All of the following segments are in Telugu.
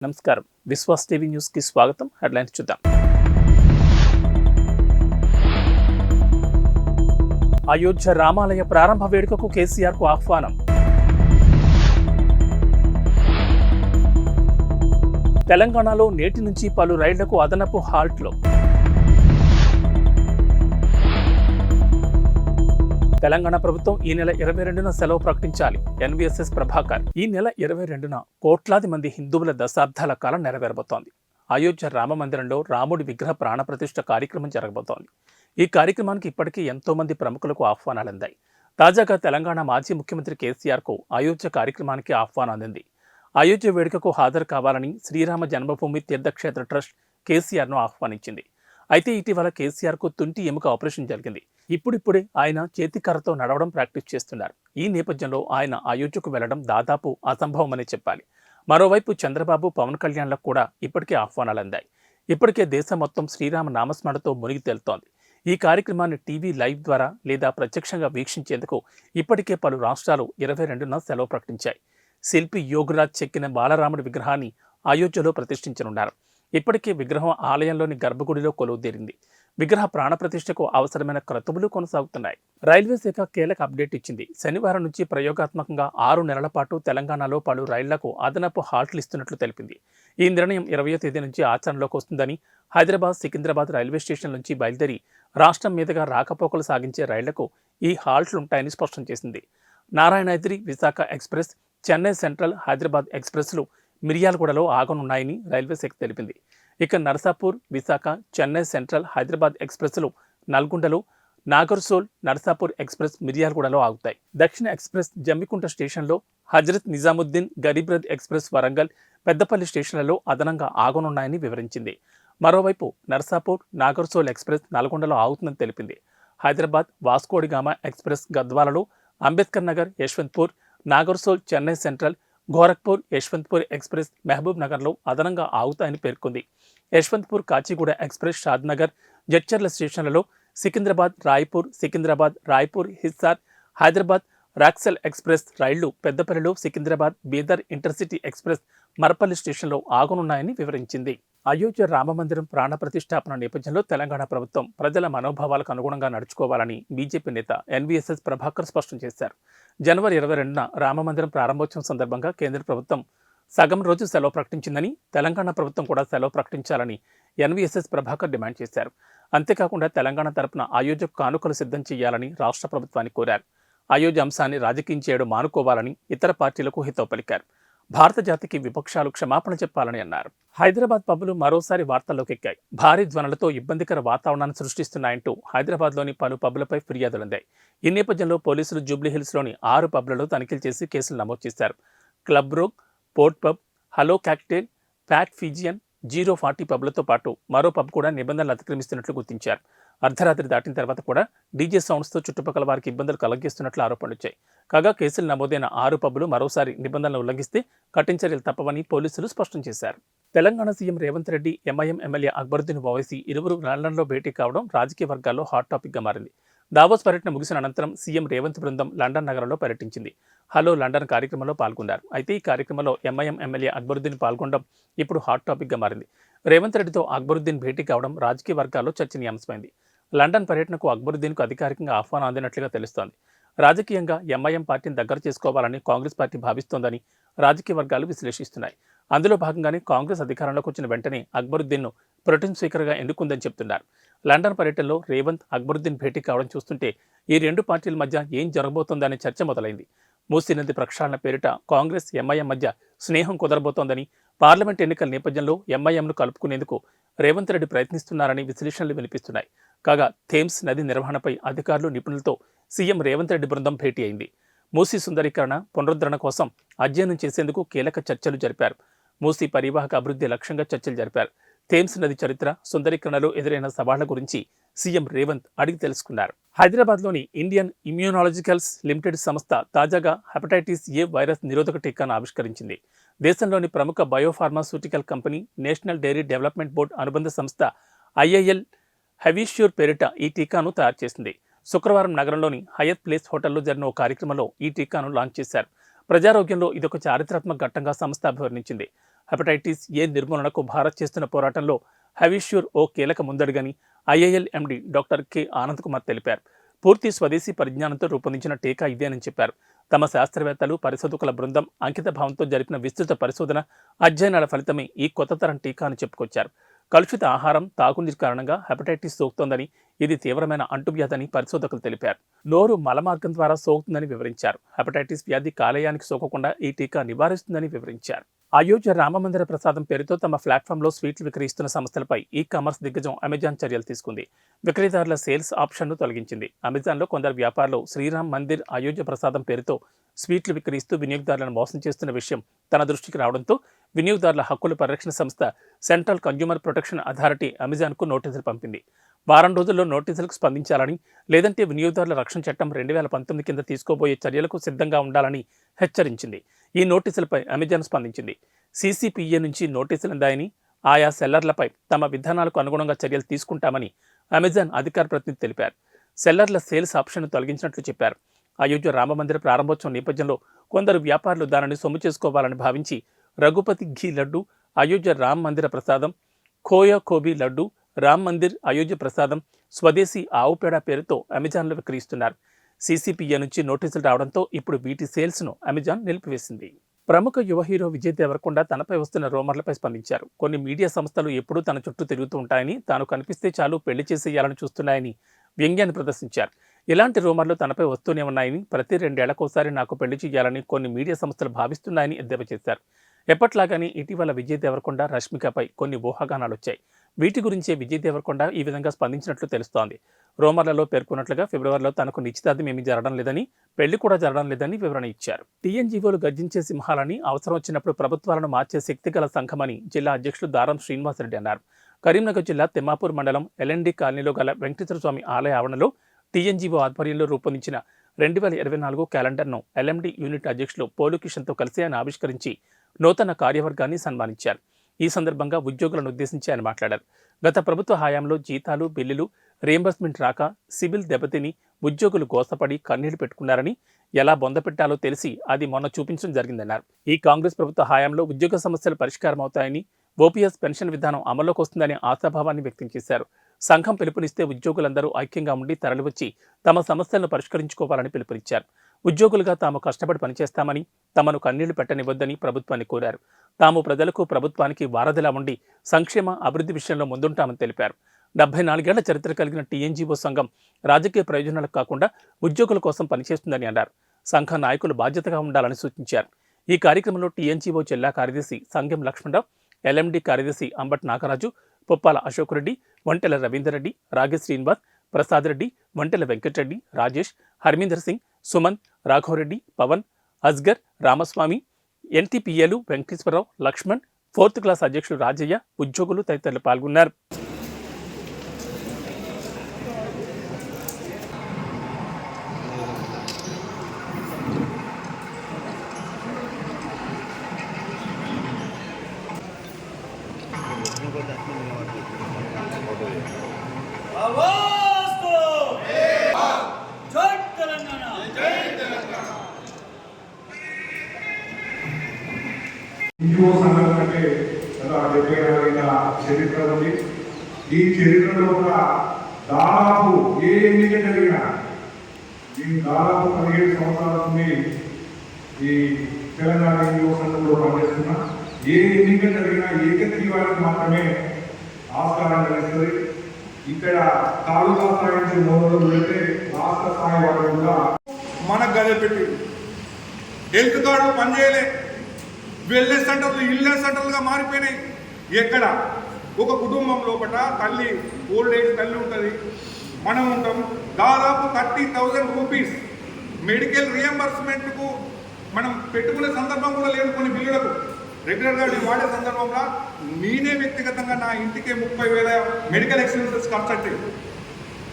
నమస్కారం. విశ్వాస్ టీవీ న్యూస్ కి స్వాగతం. హెడ్లైన్స్ చూద్దాం. అయోధ్య రామాలయ ప్రారంభ వేడుకకు కేసీఆర్ కు ఆహ్వానం. తెలంగాణలో నేటి నుంచి పలు రైళ్లకు అదనపు హాల్ట్లు. తెలంగాణ ప్రభుత్వం ఈ నెల 22న సెలవు ప్రకటించాలి. ఎన్వీఎస్ఎస్ ప్రభాకర్. ఈ నెల 22న కోట్లాది మంది హిందువుల దశాబ్దాల కాలం నెరవేరబోతోంది. అయోధ్య రామ మందిరంలో రాముడి విగ్రహ ప్రాణప్రతిష్ఠ కార్యక్రమం జరగబోతోంది. ఈ కార్యక్రమానికి ఇప్పటికీ ఎంతో మంది ప్రముఖులకు ఆహ్వానాలు అందాయి. తాజాగా తెలంగాణ మాజీ ముఖ్యమంత్రి కేసీఆర్ కు అయోధ్య కార్యక్రమానికి ఆహ్వానం అందింది. అయోధ్య వేడుకకు హాజరు కావాలని శ్రీరామ జన్మభూమి తీర్థక్షేత్ర ట్రస్ట్ కేసీఆర్ను ఆహ్వానించింది. అయితే ఇటీవల కేసీఆర్ కు తుంటి ఎముక ఆపరేషన్ జరిగింది. ఇప్పుడిప్పుడే ఆయన చేతికర్రతో నడవడం ప్రాక్టీస్ చేస్తున్నారు. ఈ నేపథ్యంలో ఆయన అయోధ్యకు వెళ్లడం దాదాపు అసంభవమని చెప్పాలి. మరోవైపు చంద్రబాబు, పవన్ కళ్యాణ్లకు కూడా ఇప్పటికే ఆహ్వానాలు అందాయి. ఇప్పటికే దేశం మొత్తం శ్రీరామ నామస్మరణతో మునిగి తేలుతోంది. ఈ కార్యక్రమాన్ని టీవీ లైవ్ ద్వారా లేదా ప్రత్యక్షంగా వీక్షించేందుకు ఇప్పటికే పలు రాష్ట్రాలు 22న సెలవు ప్రకటించాయి. శిల్పి యోగిరాజ్ చెక్కిన బాలరాముడి విగ్రహాన్ని అయోధ్యలో ప్రతిష్ఠించనున్నారు. ఇప్పటికే విగ్రహం ఆలయంలోని గర్భగుడిలో కొలువుదీరింది. విగ్రహ ప్రాణప్రతిష్ఠకు అవసరమైన క్రతువులు కొనసాగుతున్నాయి. రైల్వే శాఖ కీలక అప్డేట్ ఇచ్చింది. శనివారం నుంచి ప్రయోగాత్మకంగా 6 నెలల పాటు తెలంగాణలో పలు రైళ్లకు అదనపు హాల్ట్లు ఇస్తున్నట్లు తెలిపింది. ఈ నిర్ణయం 20వ తేదీ నుంచి ఆచరణలోకి వస్తుందని, హైదరాబాద్, సికింద్రాబాద్ రైల్వే స్టేషన్ నుంచి బయలుదేరి రాష్ట్రం మీదుగా రాకపోకలు సాగించే రైళ్లకు ఈ హాల్ట్లుంటాయని స్పష్టం చేసింది. నారాయణాద్రి, విశాఖ ఎక్స్ప్రెస్, చెన్నై సెంట్రల్, హైదరాబాద్ ఎక్స్ప్రెస్లు మిర్యాలగూడలో ఆగనున్నాయని రైల్వే శాఖ తెలిపింది. ఇక నర్సాపూర్, విశాఖ, చెన్నై సెంట్రల్, హైదరాబాద్ ఎక్స్ప్రెస్లు నల్గొండలో, నాగర్సోల్, నర్సాపూర్ ఎక్స్ప్రెస్ మిర్యాలగూడలో ఆగుతాయి. దక్షిణ ఎక్స్ప్రెస్ జమ్మికుంట స్టేషన్లో, హజరత్ నిజాముద్దీన్ గరీబ్ రథ్ ఎక్స్ప్రెస్ వరంగల్, పెద్దపల్లి స్టేషన్లలో అదనంగా ఆగనున్నాయని వివరించింది. మరోవైపు నర్సాపూర్, నాగర్సోల్ ఎక్స్ప్రెస్ నల్గొండలో ఆగుతుందని తెలిపింది. హైదరాబాద్, వాస్కోడిగామా ఎక్స్ప్రెస్ గద్వాలలో, అంబేద్కర్ నగర్, యశ్వంత్పూర్, నాగర్సోల్, చెన్నై సెంట్రల్, గోరఖ్పూర్, యశ్వంత్పూర్ ఎక్స్ప్రెస్ మహబూబ్ నగర్లో అదనంగా ఆగుతాయని పేర్కొంది. యశ్వంత్పూర్, కాచిగూడ ఎక్స్ప్రెస్ షాద్నగర్, జడ్చర్ల స్టేషన్లలో, సికింద్రాబాద్, రాయ్పూర్, హిస్సార్, హైదరాబాద్ రాక్సెల్ ఎక్స్ప్రెస్ రైళ్లు పెద్దపల్లిలో, సికింద్రాబాద్, బీదర్ ఇంటర్సిటీ ఎక్స్ప్రెస్ మరపల్లి స్టేషన్లో ఆగనున్నాయని వివరించింది. అయోధ్య రామమందిరం ప్రాణ ప్రతిష్టాపన నేపథ్యంలో తెలంగాణ ప్రభుత్వం ప్రజల మనోభావాలకు అనుగుణంగా నడుచుకోవాలని బీజేపీ నేత ఎన్వీఎస్ఎస్ ప్రభాకర్ స్పష్టం చేశారు. జనవరి 22న రామమందిరం ప్రారంభోత్సవం సందర్భంగా కేంద్ర ప్రభుత్వం సగం రోజు సెలవు ప్రకటించిందని, తెలంగాణ ప్రభుత్వం కూడా సెలవు ప్రకటించాలని ఎన్వీఎస్ఎస్ ప్రభాకర్ డిమాండ్ చేశారు. అంతేకాకుండా తెలంగాణ తరపున అయోధ్యకు కానుకలు సిద్ధం చేయాలని రాష్ట్ర ప్రభుత్వాన్ని కోరారు. అయోధ్య అంశాన్ని రాజకీయం చేయడం మానుకోవాలని ఇతర పార్టీలకు హితవు పలికారు. భారత జాతికి విపక్షాలు క్షమాపణ చెప్పాలని అన్నారు. హైదరాబాద్ పబ్బులు మరోసారి వార్తల్లోకి ఎక్కాయి. భారీ ధ్వనులతో ఇబ్బందికర వాతావరణాన్ని సృష్టిస్తున్నాయంటూ హైదరాబాద్లోని పలు పబ్బులపై ఫిర్యాదులందాయి. ఈ నేపథ్యంలో పోలీసులు జూబ్లీహిల్స్లోని 6 పబ్లలో తనిఖీలు చేసి కేసులు నమోదు చేశారు. Club rogue, port pub, hello cocktail, fat Fijian, 040 పబ్లతో పాటు మరో పబ్ కూడా నిబంధనలు అతిక్రమిస్తున్నట్లు గుర్తించారు. అర్ధరాత్రి దాటిన తర్వాత కూడా డీజే సౌండ్స్తో చుట్టుపక్కల వారికి ఇబ్బందులు కలిగిస్తున్నట్లు ఆరోపణలు వచ్చాయి. కాగా కేసులు నమోదైన 6 పబ్లు మరోసారి నిబంధనలు ఉల్లంఘిస్తే కఠిన చర్యలు తప్పవని పోలీసులు స్పష్టం చేశారు. Telangana CM Revanth Reddy, MIM MLA Akbaruddin Owaisi ఇరువురు లండన్లో భేటీ కావడం రాజకీయ వర్గాల్లో హాట్ టాపిక్గా మారింది. దావోస్ పర్యటన ముగిసిన అనంతరం సీఎం రేవంత్ బృందం లండన్ నగరంలో పర్యటించింది. హలో లండన్ కార్యక్రమంలో పాల్గొన్నారు. అయితే ఈ కార్యక్రమంలో ఎంఐఎం ఎమ్మెల్యే అక్బరుద్దీన్ పాల్గొనడం ఇప్పుడు హాట్ టాపిక్గా మారింది. రేవంత్ రెడ్డితో అక్బరుద్దీన్ భేటీ కావడం రాజకీయ వర్గాల్లో చర్చనీయాంశమైంది. లండన్ పర్యటనకు అక్బరుద్దీన్కు అధికారికంగా ఆహ్వానం అందినట్లుగా తెలుస్తోంది. రాజకీయంగా ఎంఐఎం పార్టీని దగ్గర చేసుకోవాలని కాంగ్రెస్ పార్టీ భావిస్తోందని రాజకీయ వర్గాలు విశ్లేషిస్తున్నాయి. అందులో భాగంగానే కాంగ్రెస్ అధికారంలోకి వచ్చిన వెంటనే అక్బరుద్దీన్ను ప్రొటెం స్పీకర్గా ఎన్నుకుందని చెబుతున్నారు. లండన్ పర్యటనలో రేవంత్, అక్బరుద్దీన్ భేటీ కావడం చూస్తుంటే ఈ రెండు పార్టీల మధ్య ఏం జరగబోతోందనే చర్చ మొదలైంది. మూసీ నది ప్రక్షాళన పేరిట కాంగ్రెస్, ఎంఐఎం మధ్య స్నేహం కుదరబోతోందని, పార్లమెంట్ ఎన్నికల నేపథ్యంలో ఎంఐఎంను కలుపుకునేందుకు రేవంత్ రెడ్డి ప్రయత్నిస్తున్నారని విశ్లేషణలు వినిపిస్తున్నాయి. కాగా థేమ్స్ నది నిర్వహణపై అధికారులు, నిపుణులతో సీఎం రేవంత్ రెడ్డి బృందం భేటీ అయింది. మూసీ సుందరీకరణ, పునరుద్ధరణ కోసం అధ్యయనం చేసేందుకు కీలక చర్చలు జరిపారు. మూసీ పరివాహక అభివృద్ధి లక్ష్యంగా చర్చలు జరిపారు. థేమ్స్ నది చరిత్ర, సుందరీకరణలో ఎదురైన సవాళ్ల గురించి సీఎం రేవంత్ అడిగి తెలుసుకున్నారు. హైదరాబాద్లోని ఇండియన్ ఇమ్యూనాలజికల్స్ లిమిటెడ్ సంస్థ తాజాగా హెపటైటిస్ ఏ వైరస్ నిరోధక టీకాను ఆవిష్కరించింది. దేశంలోని ప్రముఖ biopharmaceutical company national dairy development board అనుబంధ సంస్థ ఐఐఎల్ హెవిష్యూర్ పేరిట ఈ టీకాను తయారు చేసింది. శుక్రవారం నగరంలోని హయత్ ప్లేస్ హోటల్లో జరిగిన ఓ కార్యక్రమంలో ఈ టీకాను లాంచ్ చేశారు. ప్రజారోగ్యంలో ఇదొక చారిత్రాత్మక ఘట్టంగా సంస్థ అభివర్ణించింది. హెపటైటిస్ ఏ నిర్మూలనకు భారత్ చేస్తున్న పోరాటంలో హవిష్యూర్ ఓ కీలక ముందడుగని IIL MD doctor K Anand Kumar తెలిపారు. పూర్తి స్వదేశీ పరిజ్ఞానంతో రూపొందించిన టీకా ఇదేనని చెప్పారు. తమ శాస్త్రవేత్తలు, పరిశోధకుల బృందం అంకిత భావంతో జరిపిన విస్తృత పరిశోధన, అధ్యయనాల ఫలితమే ఈ కొత్త తరం టీకా అని చెప్పుకొచ్చారు. కలుషిత ఆహారం, తాగునీరు కారణంగా హెపటైటిస్ సోకుతోందని, ఇది తీవ్రమైన అంటువ్యాధని పరిశోధకులు తెలిపారు. నోరు మలమార్గం ద్వారా సోకుతుందని వివరించారు. హెపటైటిస్ వ్యాధి కాలేయానికి సోకకుండా ఈ టీకా నివారిస్తుందని వివరించారు. అయోధ్య రామమందిర ప్రసాదం పేరుతో తమ ప్లాట్ఫామ్లో స్వీట్లు విక్రయిస్తున్న సంస్థలపై ఈ కామర్స్ దిగ్గజం అమెజాన్ చర్యలు తీసుకుంది. విక్రయదారుల సేల్స్ ఆప్షన్ను తొలగించింది. అమెజాన్లో కొందరు వ్యాపారులు శ్రీరామ్ మందిర్ అయోధ్య ప్రసాదం పేరుతో స్వీట్లు విక్రయిస్తూ వినియోగదారులను మోసం చేస్తున్న విషయం తన దృష్టికి రావడంతో వినియోగదారుల హక్కుల పరిరక్షణ సంస్థ సెంట్రల్ కన్జ్యూమర్ ప్రొటెక్షన్ అథారిటీ అమెజాన్కు నోటీసులు పంపింది. వారం రోజుల్లో నోటీసులకు స్పందించాలని, లేదంటే వినియోగదారుల రక్షణ చట్టం 2019 కింద తీసుకోబోయే చర్యలకు సిద్ధంగా ఉండాలని హెచ్చరించింది. ఈ నోటీసులపై అమెజాన్ స్పందించింది. CCPA నుంచి నోటీసులు అందాయని, ఆయా సెల్లర్లపై తమ విధానాలకు అనుగుణంగా చర్యలు తీసుకుంటామని అమెజాన్ అధికార ప్రతినిధి తెలిపారు. సెల్లర్ల సేల్స్ ఆప్షన్ను తొలగించినట్లు చెప్పారు. అయోధ్య రామమందిర ప్రారంభోత్సవం నేపథ్యంలో కొందరు వ్యాపారులు దానిని సొమ్ము చేసుకోవాలని భావించి రఘుపతి ఘీ లడ్డు, అయోధ్య రామ్ మందిర ప్రసాదం, ఖోయా కోబీ లడ్డు, రామ్ మందిర్ అయోధ్య ప్రసాదం, స్వదేశీ ఆవు పేడ పేరుతో అమెజాన్లో విక్రయిస్తున్నారు. CCPA నుంచి నోటీసులు రావడంతో ఇప్పుడు వీటి సేల్స్ను అమెజాన్ నిలిపివేసింది. ప్రముఖ యువ హీరో విజయ్ దేవరకొండ తనపై వస్తున్న రూమర్లపై స్పందించారు. కొన్ని మీడియా సంస్థలు ఎప్పుడూ తన చుట్టూ తిరుగుతూ ఉంటాయని, తాను కనిపిస్తే చాలు పెళ్లి చేసేయాలని చూస్తున్నాయని వ్యంగ్యాన్ని ప్రదర్శించారు. ఇలాంటి రూమర్లు తనపై వస్తూనే ఉన్నాయని, ప్రతి 2 ఏళ్లకోసారి నాకు పెళ్లి చేయాలని కొన్ని మీడియా సంస్థలు భావిస్తున్నాయని ఎద్దేవా చేశారు. ఎప్పట్లాగానే ఇటీవల విజయ్ దేవరకొండ, రష్మికపై కొన్ని ఊహాగానాలొచ్చాయి. వీటి గురించే విజయ్ దేవరకొండ ఈ విధంగా స్పందించినట్లు తెలుస్తోంది. రూమర్లలో పేర్కొన్నట్లుగా ఫిబ్రవరిలో తనకు నిశ్చితార్థం ఏమీ జరగడం లేదని, పెళ్లి కూడా జరగడం లేదని వివరణ ఇచ్చారు. TNGOలు గర్జించే సింహాలని, అవసరం వచ్చినప్పుడు ప్రభుత్వాలను మార్చే శక్తిగల సంఘమని జిల్లా అధ్యక్షులు దారం శ్రీనివాసరెడ్డి అన్నారు. కరీంనగర్ జిల్లా తిమ్మాపూర్ మండలం LND కాలనీలో గల వెంకటేశ్వర స్వామి ఆలయ ఆవరణలో TNGO ఆధ్వర్యంలో రూపొందించిన 2024 క్యాలెండర్ను LMD యూనిట్ అధ్యక్షులు పోలు కిషన్తో కలిసి ఆయన ఆవిష్కరించి నూతన కార్యవర్గాన్ని సన్మానించారు. ఈ సందర్భంగా ఉద్యోగులను ఉద్దేశించి ఆయన మాట్లాడారు. గత ప్రభుత్వ హయాంలో జీతాలు, బిల్లులు, రీయింబర్స్మెంట్ రాక సివిల్ దెబ్బతిని ఉద్యోగులు గోసపడి కన్నీళ్లు పెట్టుకున్నారని, ఎలా బొందపెట్టాలో తెలిసి అది మొన్న చూపించడం జరిగిందన్నారు. ఈ కాంగ్రెస్ ప్రభుత్వ హయాంలో ఉద్యోగ సమస్యలు పరిష్కారం అవుతాయని, OPS పెన్షన్ విధానం అమల్లోకి వస్తుందనే ఆశాభావాన్ని వ్యక్తం చేశారు. సంఘం పిలుపునిస్తే ఉద్యోగులందరూ ఐక్యంగా ఉండి తరలివచ్చి తమ సమస్యలను పరిష్కరించుకోవాలని పిలుపునిచ్చారు. ఉద్యోగులుగా తాము కష్టపడి పనిచేస్తామని, తమను కన్నీళ్లు పెట్టనివ్వద్దని ప్రభుత్వాన్ని కోరారు. తాము ప్రజలకు, ప్రభుత్వానికి వారధిలా ఉండి సంక్షేమ, అభివృద్ధి విషయంలో ముందుంటామని తెలిపారు. 74 ఏళ్ల చరిత్ర కలిగిన TNGO సంఘం రాజకీయ ప్రయోజనాలకు కాకుండా ఉద్యోగుల కోసం పనిచేస్తుందని అన్నారు. సంఘ నాయకులు బాధ్యతగా ఉండాలని సూచించారు. ఈ కార్యక్రమంలో TNGO జిల్లా కార్యదర్శి సంగెం లక్ష్మణరావు, LMD కార్యదర్శి అంబట్ నాగరాజు, పొప్పాల అశోక్ రెడ్డి, వంటెల రవీందర్ రెడ్డి, రాగేష్ శ్రీనివాస్, ప్రసాద్ రెడ్డి, వంటెల వెంకటరెడ్డి, రాజేష్, హర్మీందర్ సింగ్, సుమన్, రాఘవరెడ్డి, పవన్, అస్గర్, రామస్వామి, NTPAలు వెంకటేశ్వరరావు, లక్ష్మణ్, 4th క్లాస్ అధ్యక్షులు రాజయ్య, ఉద్యోగులు తదితరులు పాల్గొన్నారు. NGO సంఘం అంటే 74 ఏళ్ల చరిత్ర ఉంది. ఈ చరిత్రలో కూడా దాదాపు ఏ ఎన్నిక జరిగినా, దాదాపు 17 సంవత్సరాల నుండి ఈ తెలంగాణ NGO సంఘంలో పనిచేస్తున్నా, ఏ ఎన్నిక జరిగినా ఏకగ్రీవానికి మాత్రమే ఆస్కారం లభిస్తుంది. ఇక్కడ తాలూకా స్థాయి నుంచి మొదలు పెడితే రాష్ట్ర స్థాయి వరకు కూడా మనకు గదే పెట్టి హెల్త్ కార్డులు పనిచేయలే, వెల్నెస్ సెంటర్లు ఇల్నెస్ సెంటర్లుగా మారిపోయినాయి. ఎక్కడ ఒక కుటుంబం లోపల తల్లి, ఓల్డ్ ఏజ్ తల్లి ఉంటుంది, మనం ఉంటాం. దాదాపు 30,000 రూపీస్ మెడికల్ రియంబర్స్మెంట్కు మనం పెట్టుకునే సందర్భం కూడా లేదు. కొన్ని బిల్లులకు రెగ్యులర్గా వాడే సందర్భంలో నేనే వ్యక్తిగతంగా నా ఇంటికే 30,000 మెడికల్ ఎక్స్పెన్సెస్ ఖర్చు అవుతాయి.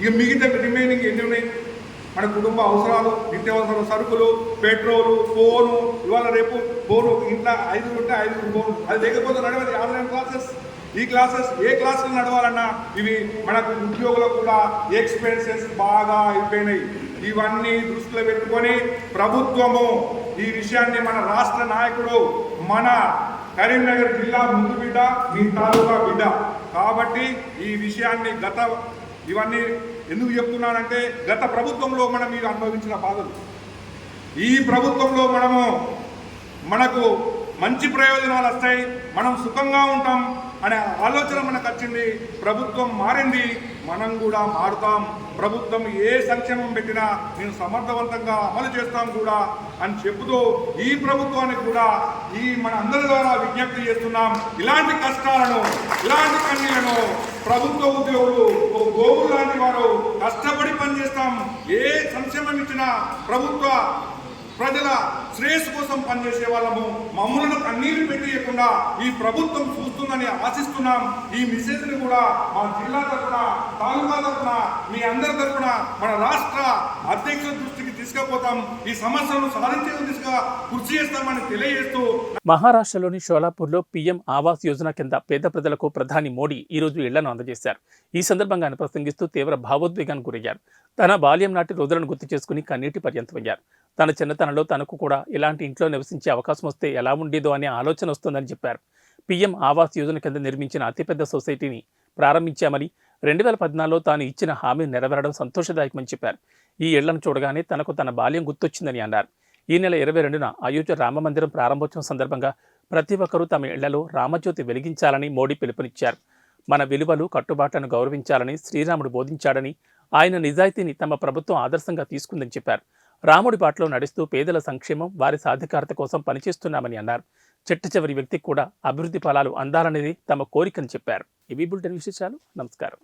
ఇక మిగతా రిమైనింగ్ ఎన్ని ఉన్నాయి? మన కుటుంబ అవసరాలు, నిత్యావసర సరుకులు, పెట్రోలు, ఫోను. ఇవాళ రేపు ఫోను ఇంట్లో 5 ఉంటే 5 ఫోను, అది లేకపోతే నడవదు. ఆన్లైన్ క్లాసెస్, ఈ క్లాసెస్, ఏ క్లాసులు నడవాలన్నా ఇవి మనకు ఉద్యోగులకు కూడా ఎక్స్పెన్సెస్ బాగా అయిపోయినాయి. ఇవన్నీ దృష్టిలో పెట్టుకొని ప్రభుత్వము ఈ విషయాన్ని, మన రాష్ట్ర నాయకుడు, మన కరీంనగర్ జిల్లా ముందు బిడ్డ, మీ తాలూకా బిడ్డ. కాబట్టి ఈ విషయాన్ని ఇవన్నీ ఎందుకు చెప్తున్నానంటే గత ప్రభుత్వంలో మనం మీరు అనుభవించిన బాధలు, ఈ ప్రభుత్వంలో మనకు మంచి ప్రయోజనాలు వస్తాయి, మనం సుఖంగా ఉంటాం అనే ఆలోచన మనకు వచ్చింది. ప్రభుత్వం మారింది, మనం కూడా మారుతాం. ప్రభుత్వం ఏ సంక్షేమం పెట్టినా నేను సమర్థవంతంగా అమలు చేస్తాం కూడా అని చెబుతూ ఈ ప్రభుత్వానికి కూడా మన అందరి ద్వారా విజ్ఞప్తి చేస్తున్నాం. ఇలాంటి కష్టాలను, ఇలాంటి కన్నీలను ప్రభుత్వ ఉద్యోగులు గోవులు లాంటి వారు కష్టపడి పనిచేస్తాం. ఏ సంక్షేమం ఇచ్చినా ప్రభుత్వ ప్రజల శ్రేయస్సు కోసం పనిచేసే వాళ్ళము. మమ్మల్ని కన్నీరు పెట్టియకుండా ఈ ప్రభుత్వం చూస్తుందని ఆశిస్తున్నాం. ఈ మెసేజ్ని కూడా మా జిల్లా తరఫున, తాలూకా తరఫున, మీ అందరి తరఫున మన రాష్ట్ర అధ్యక్షుల దృష్టికి తీసుకుపోతాం. ఈ సమస్యలను సాధించే దిశగా కృషి చేస్తామని తెలియజేస్తూ మహారాష్ట్రలోని షోలాపూర్లో పీఎం ఆవాస్ యోజన కింద పేద ప్రజలకు ప్రధాని మోడీ ఈరోజు ఇళ్లను అందజేశారు. ఈ సందర్భంగా ఆయన ప్రసంగిస్తూ తీవ్ర భావోద్వేగానికి గురయ్యారు. తన బాల్యం నాటి రోజులను గుర్తు చేసుకుని కన్నీటి పర్యంతమయ్యారు. తన చిన్నతనంలో తనకు కూడా ఇలాంటి ఇంట్లో నివసించే అవకాశం వస్తే ఎలా ఉండేదో అనే ఆలోచన వస్తుందని చెప్పారు. పీఎం ఆవాస్ యోజన కింద నిర్మించిన అతిపెద్ద సొసైటీని ప్రారంభించామని, 2014లో తాను ఇచ్చిన హామీ నెరవేరడం సంతోషదాయకమని చెప్పారు. ఈ ఇళ్లను చూడగానే తనకు తన బాల్యం గుర్తొచ్చిందని అన్నారు. ఈ నెల 22న అయోధ్య రామమందిరం ప్రారంభోత్సవం సందర్భంగా ప్రతి ఒక్కరూ తమ ఇళ్లలో రామజ్యోతి వెలిగించాలని మోడీ పిలుపునిచ్చారు. మన విలువలు, కట్టుబాట్లను గౌరవించాలని శ్రీరాముడు బోధించాడని, ఆయన నిజాయితీని తమ ప్రభుత్వం ఆదర్శంగా తీసుకుందని చెప్పారు. రాముడి బాటలో నడుస్తూ పేదల సంక్షేమం, వారి సాధికారత కోసం పనిచేస్తున్నామని అన్నారు. చిట్ట చివరి వ్యక్తికి కూడా అభివృద్ధి ఫలాలు అందాలనేది తమ కోరికని చెప్పారు. ఇవి బులెటిన్ విశేషాలు. నమస్కారం.